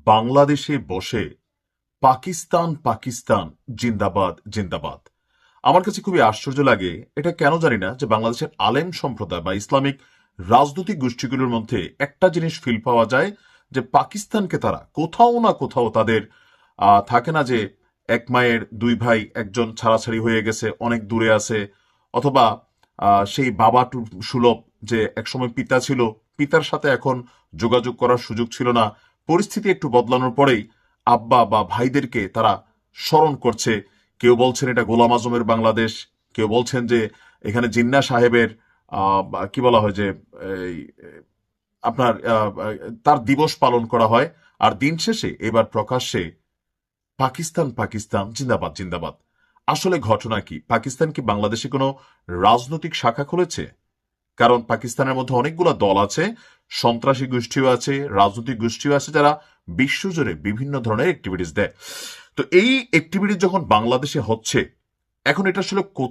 বাংলাদেশে বসে পাকিস্তান পাকিস্তান জিন্দাবাদ জিন্দাবাদ। আমার কাছে খুবই আশ্চর্য লাগে, এটা কেন জানি না, যে বাংলাদেশের আলেম সম্প্রদায় বা ইসলামিক রাজনৈতিক গোষ্ঠীগুলোর মধ্যে একটা জিনিস ফিল পাওয়া যায় যে পাকিস্তানকে তারা কোথাও না কোথাও তাদের থাকে না যে এক মায়ের দুই ভাই, একজন ছাড়াছাড়ি হয়ে গেছে, অনেক দূরে আছে, অথবা সেই বাবা সুলভ যে একসময় পিতা ছিল, পিতার সাথে এখন যোগাযোগ করার সুযোগ ছিল না, পরিস্থিতি একটু বদলানোর পরেই আব্বা বা ভাইদেরকে তারা স্মরণ করছে। কেউ বলছেন এটা গোলাম আজমের বাংলাদেশ, কেউ বলছেন যে এখানে জিন্না সাহেবের কি বলা হয় যে এই, আপনার তার দিবস পালন করা হয়। আর দিন শেষে এবার প্রকাশ্যে পাকিস্তান পাকিস্তান জিন্দাবাদ জিন্দাবাদ। আসলে ঘটনা কি? পাকিস্তান কি বাংলাদেশে কোনো রাজনৈতিক শাখা খুলেছে? কারণ পাকিস্তানের মধ্যে অনেকগুলো দল আছে, সন্ত্রাসী গোষ্ঠীও আছে, রাজনৈতিক গোষ্ঠীও আছে, যারা বিশ্বজুড়ে বিভিন্ন ধরনের অ্যাক্টিভিটিস দেয়। তো এই অ্যাক্টিভিটি যখন বাংলাদেশে হচ্ছে, এখন এটা আসলে